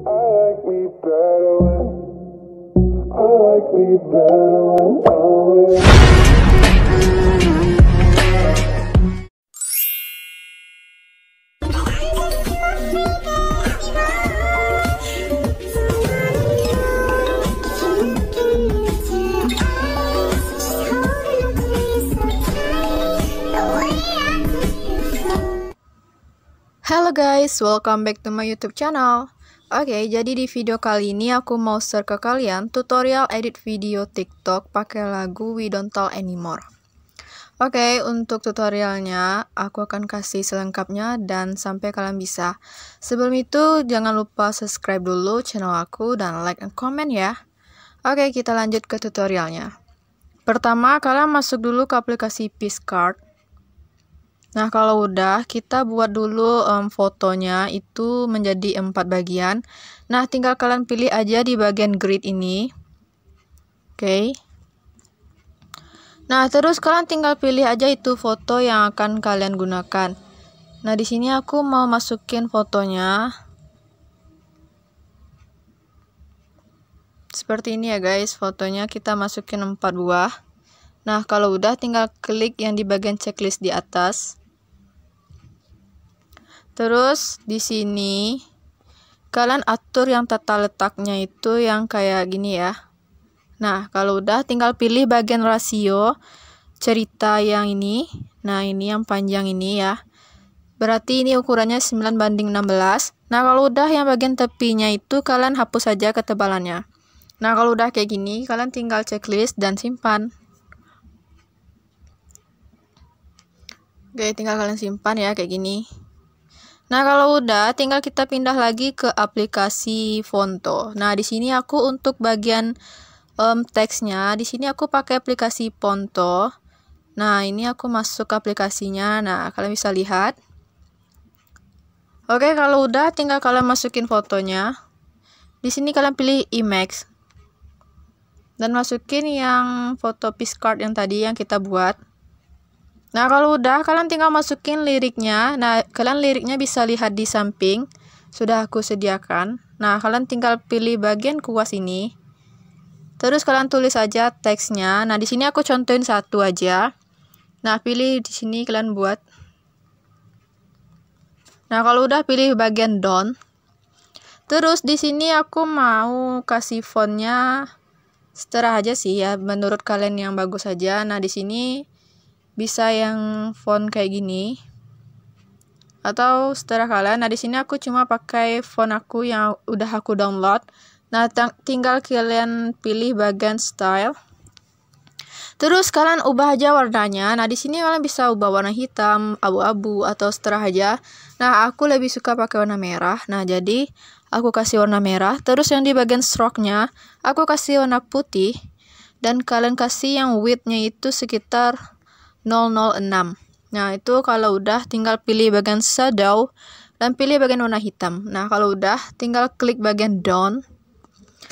like me better when I like me better when I'm with you. Halo guys, welcome back to my YouTube channel. Oke, jadi di video kali ini aku mau share ke kalian tutorial edit video TikTok pakai lagu We Don't Talk Anymore. Oke, untuk tutorialnya aku akan kasih selengkapnya dan sampai kalian bisa. Sebelum itu jangan lupa subscribe dulu channel aku dan like dan comment ya. Oke, kita lanjut ke tutorialnya. Pertama, kalian masuk dulu ke aplikasi Picsart. Nah, kalau udah, kita buat dulu fotonya itu menjadi 4 bagian. Nah, tinggal kalian pilih aja di bagian grid ini. Oke. Nah, terus kalian tinggal pilih aja itu foto yang akan kalian gunakan. Nah, di sini aku mau masukin fotonya. Seperti ini ya guys, fotonya kita masukin 4 buah. Nah, kalau udah tinggal klik yang di bagian checklist di atas. Terus di sini kalian atur yang tata letaknya itu yang kayak gini ya. Nah, kalau udah tinggal pilih bagian rasio cerita yang ini. Nah, ini yang panjang ini ya. Berarti ini ukurannya 9:16. Nah, kalau udah yang bagian tepinya itu kalian hapus saja ketebalannya. Nah, kalau udah kayak gini, kalian tinggal checklist dan simpan. Oke, tinggal kalian simpan ya kayak gini. Nah, kalau udah tinggal kita pindah lagi ke aplikasi Fonto. Nah, di sini aku untuk bagian teksnya, di sini aku pakai aplikasi Fonto. Nah, ini aku masuk ke aplikasinya. Nah, kalian bisa lihat. Oke, kalau udah tinggal kalian masukin fotonya. Di sini kalian pilih image. Dan masukin yang foto Picsart yang tadi yang kita buat. Nah, kalau udah kalian tinggal masukin liriknya. Nah, kalian liriknya bisa lihat di samping. Sudah aku sediakan. Nah, kalian tinggal pilih bagian kuas ini. Terus kalian tulis aja teksnya. Nah, di sini aku contohin satu aja. Nah, pilih di sini kalian buat. Nah, kalau udah pilih bagian down. Terus di sini aku mau kasih fontnya setara aja sih ya, menurut kalian yang bagus aja. Nah, di sini bisa yang font kayak gini atau setara kalian. Nah, di sini aku cuma pakai font aku yang udah aku download. Nah, tinggal kalian pilih bagian style. Terus kalian ubah aja warnanya. Nah, di sini kalian bisa ubah warna hitam, abu-abu atau setara aja. Nah, aku lebih suka pakai warna merah. Nah, jadi aku kasih warna merah. Terus yang di bagian stroke-nya aku kasih warna putih dan kalian kasih yang width-nya itu sekitar 006. Nah, itu kalau udah tinggal pilih bagian shadow dan pilih bagian warna hitam. Nah, kalau udah tinggal klik bagian down.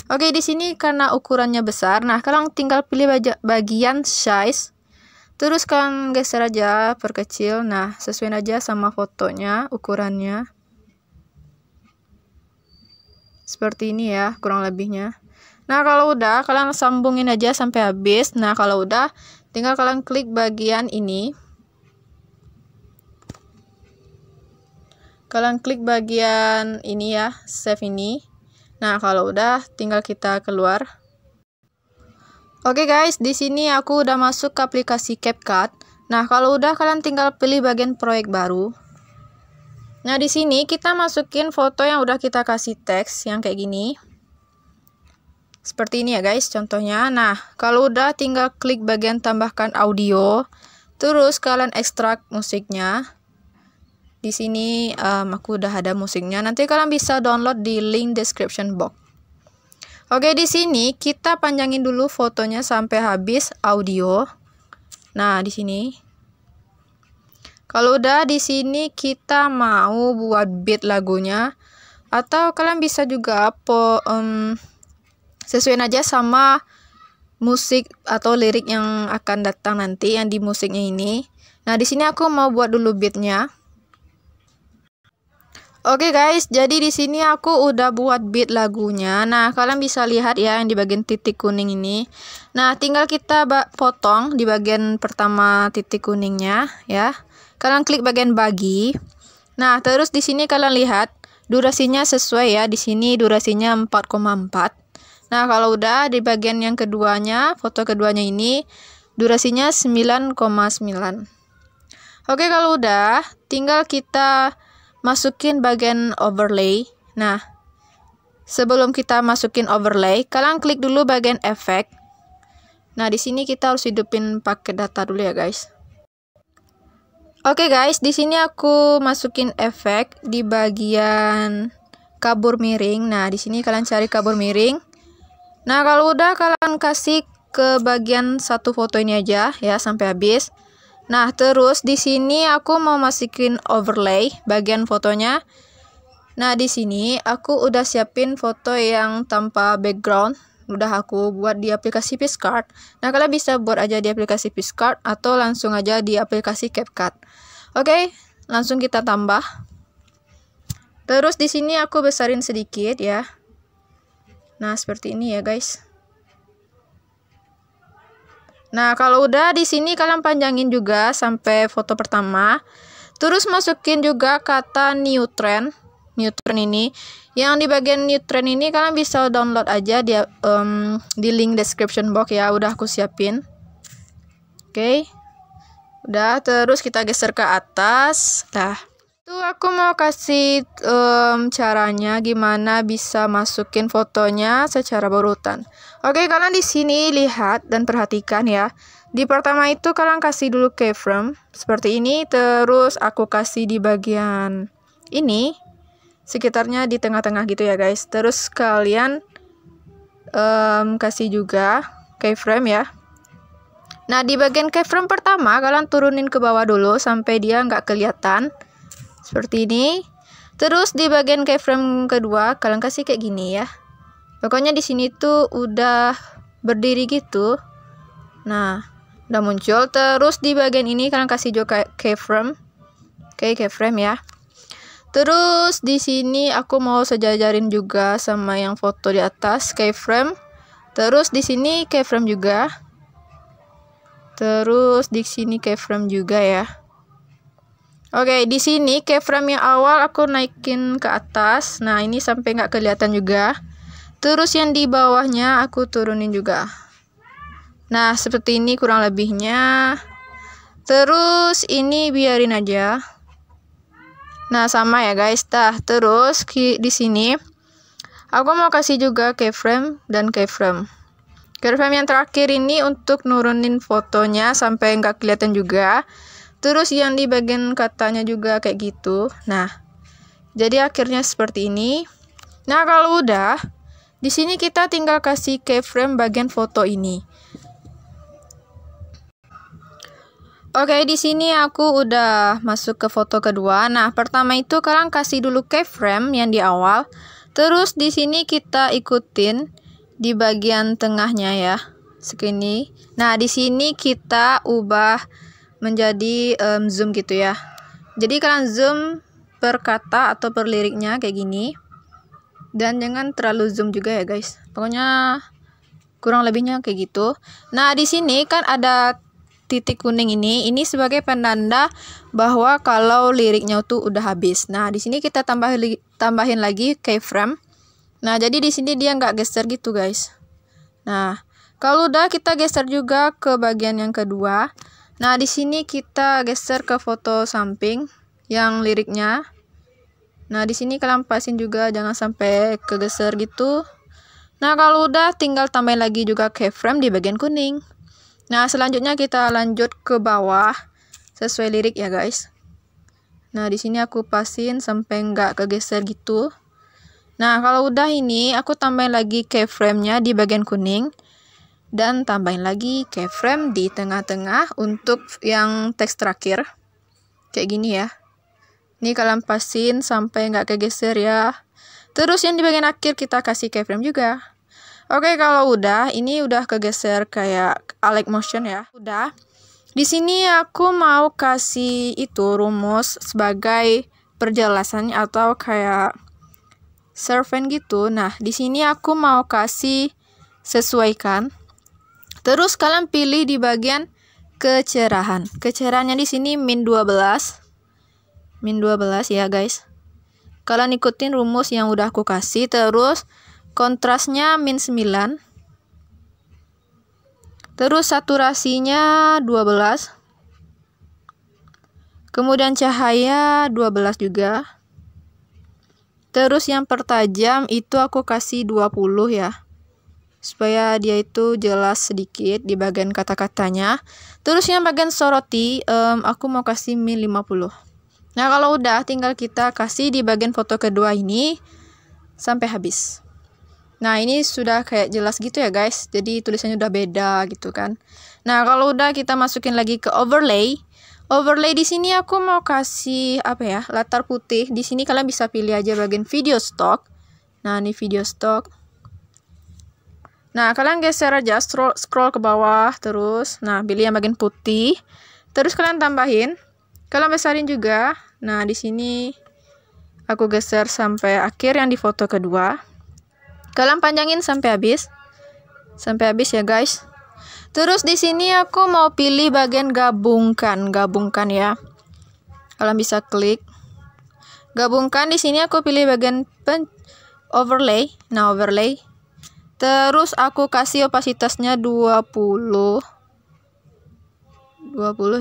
Oke, di sini karena ukurannya besar, nah kalian tinggal pilih bagian size. Terus kalian geser aja, perkecil. Nah, sesuaiin aja sama fotonya, ukurannya. Seperti ini ya, kurang lebihnya. Nah, kalau udah kalian sambungin aja sampai habis. Nah, kalau udah tinggal kalian klik bagian ini. Kalian klik bagian ini ya, save ini. Nah, kalau udah tinggal kita keluar. Oke guys, di sini aku udah masuk ke aplikasi CapCut. Nah, kalau udah kalian tinggal pilih bagian proyek baru. Nah, di sini kita masukin foto yang udah kita kasih teks yang kayak gini. Seperti ini ya guys contohnya. Nah, kalau udah tinggal klik bagian tambahkan audio. Terus kalian ekstrak musiknya. Di sini aku udah ada musiknya. Nanti kalian bisa download di link description box. Oke, di sini kita panjangin dulu fotonya sampai habis audio. Nah, di sini. Kalau udah di sini kita mau buat beat lagunya atau kalian bisa juga sesuaiin aja sama musik atau lirik yang akan datang nanti yang di musiknya ini. Nah, di sini aku mau buat dulu beatnya. Oke guys, jadi di sini aku udah buat beat lagunya. Nah, kalian bisa lihat ya yang di bagian titik kuning ini. Nah, tinggal kita potong di bagian pertama titik kuningnya ya. Kalian klik bagian bagi. Nah, terus di sini kalian lihat durasinya sesuai ya. Di sini durasinya 4,4. Nah, kalau udah di bagian yang keduanya, foto keduanya ini durasinya 9,9. Oke, kalau udah, tinggal kita masukin bagian overlay. Nah, sebelum kita masukin overlay, kalian klik dulu bagian efek. Nah, di sini kita harus hidupin paket data dulu ya, guys. Oke, guys, di sini aku masukin efek di bagian kabur miring. Nah, di sini kalian cari kabur miring. Nah, kalau udah kalian kasih ke bagian satu foto ini aja ya sampai habis. Nah, terus di sini aku mau masukin overlay bagian fotonya. Nah, di sini aku udah siapin foto yang tanpa background. Udah aku buat di aplikasi Picsart. Nah, kalian bisa buat aja di aplikasi Picsart atau langsung aja di aplikasi CapCut. Oke, langsung kita tambah. Terus di sini aku besarin sedikit ya. Nah, seperti ini ya, guys. Nah, kalau udah di sini kalian panjangin juga sampai foto pertama. Terus masukin juga kata new trend. New trend ini. Yang di bagian new trend ini kalian bisa download aja di link description box ya. Udah aku siapin. Oke. Udah, terus kita geser ke atas. Nah, itu aku mau kasih caranya gimana bisa masukin fotonya secara berurutan. Oke, kalian di sini lihat dan perhatikan ya. Di pertama itu kalian kasih dulu keyframe seperti ini, terus aku kasih di bagian ini, sekitarnya di tengah-tengah gitu ya guys. Terus kalian kasih juga keyframe ya. Nah, di bagian keyframe pertama kalian turunin ke bawah dulu sampai dia nggak kelihatan. Seperti ini. Terus di bagian keyframe kedua kalian kasih kayak gini ya. Pokoknya di sini tuh udah berdiri gitu. Nah, udah muncul. Terus di bagian ini kalian kasih juga keyframe. Oke, keyframe ya. Terus di sini aku mau sejajarin juga sama yang foto di atas keyframe. Terus di sini keyframe juga. Terus di sini keyframe juga ya. Oke, di sini keyframe yang awal aku naikin ke atas. Nah, ini sampai nggak kelihatan juga. Terus yang di bawahnya aku turunin juga. Nah, seperti ini kurang lebihnya. Terus ini biarin aja. Nah, sama ya guys. Terus di sini aku mau kasih juga keyframe dan keyframe. Keyframe yang terakhir ini untuk nurunin fotonya sampai nggak kelihatan juga. Terus yang di bagian katanya juga kayak gitu. Nah, jadi akhirnya seperti ini. Nah, kalau udah, di sini kita tinggal kasih keyframe bagian foto ini. Oke, di sini aku udah masuk ke foto kedua. Nah, pertama itu kalian kasih dulu keyframe yang di awal. Terus di sini kita ikutin di bagian tengahnya ya. Segini. Nah, di sini kita ubah menjadi zoom gitu ya. Jadi kalian zoom per kata atau per liriknya kayak gini. Dan jangan terlalu zoom juga ya guys. Pokoknya kurang lebihnya kayak gitu. Nah, di sini kan ada titik kuning ini sebagai penanda bahwa kalau liriknya tuh udah habis. Nah, di sini kita tambahin lagi keyframe. Nah, jadi di sini dia nggak geser gitu guys. Nah, kalau udah kita geser juga ke bagian yang kedua. Nah, di sini kita geser ke foto samping yang liriknya. Nah, di sini kalian pasin juga jangan sampai kegeser gitu. Nah, kalau udah tinggal tambahin lagi juga keyframe di bagian kuning. Nah, selanjutnya kita lanjut ke bawah sesuai lirik ya, guys. Nah, di sini aku pasin sampai nggak kegeser gitu. Nah, kalau udah ini aku tambahin lagi keyframe-nya di bagian kuning dan tambahin lagi keyframe di tengah-tengah untuk yang teks terakhir. Kayak gini ya. Ini kalian pasin sampai nggak kegeser ya. Terus yang di bagian akhir kita kasih keyframe juga. Oke, kalau udah, ini udah kegeser kayak Alex motion ya. Udah. Di sini aku mau kasih itu rumus sebagai perjelasannya atau kayak servant gitu. Nah, di sini aku mau kasih sesuaikan. Terus kalian pilih di bagian kecerahan. Kecerahannya di sini min 12. Min 12 ya, guys. Kalian ikutin rumus yang udah aku kasih. Terus kontrasnya min 9. Terus saturasinya 12. Kemudian cahaya 12 juga. Terus yang pertajam itu aku kasih 20 ya. Supaya dia itu jelas sedikit di bagian kata-katanya. Terus yang bagian soroti aku mau kasih min 50. Nah, kalau udah tinggal kita kasih di bagian foto kedua ini sampai habis. Nah, ini sudah kayak jelas gitu ya, guys. Jadi tulisannya udah beda gitu kan. Nah, kalau udah kita masukin lagi ke overlay. Overlay di sini aku mau kasih apa ya? Latar putih. Di sini kalian bisa pilih aja bagian video stock. Nah, ini video stock. Nah, kalian geser aja, scroll ke bawah terus. Nah, pilih yang bagian putih. Terus kalian tambahin. Kalian besarin juga. Nah, di sini aku geser sampai akhir yang di foto kedua. Kalian panjangin sampai habis. Sampai habis ya, guys. Terus di sini aku mau pilih bagian gabungkan ya. Kalian bisa klik gabungkan. Di sini aku pilih bagian overlay. Nah, overlay. Terus aku kasih opasitasnya 20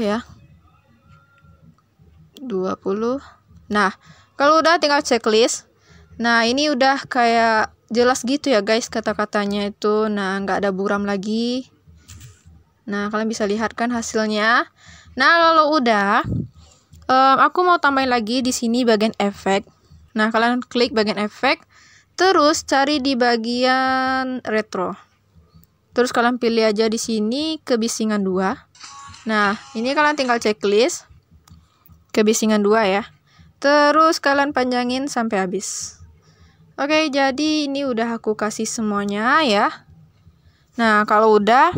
ya. 20. Nah, kalau udah tinggal checklist. Nah, ini udah kayak jelas gitu ya, guys, kata-katanya itu. Nah, nggak ada buram lagi. Nah, kalian bisa lihat kan hasilnya. Nah, kalau udah, aku mau tambahin lagi di sini bagian efek. Nah, kalian klik bagian efek, terus cari di bagian retro. Terus kalian pilih aja di sini kebisingan 2. Nah, ini kalian tinggal checklist kebisingan 2 ya. Terus kalian panjangin sampai habis. Oke, jadi ini udah aku kasih semuanya ya. Nah, kalau udah,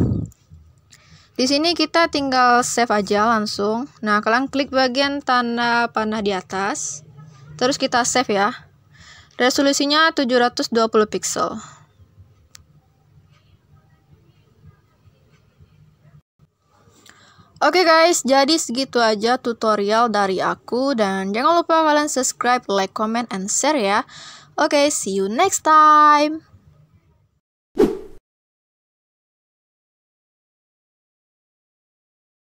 di sini kita tinggal save aja langsung. Nah, kalian klik bagian tanda panah di atas. Terus kita save ya. Resolusinya 720 pixel. Oke guys, jadi segitu aja tutorial dari aku. Dan jangan lupa kalian subscribe, like, comment, and share ya. Oke, see you next time.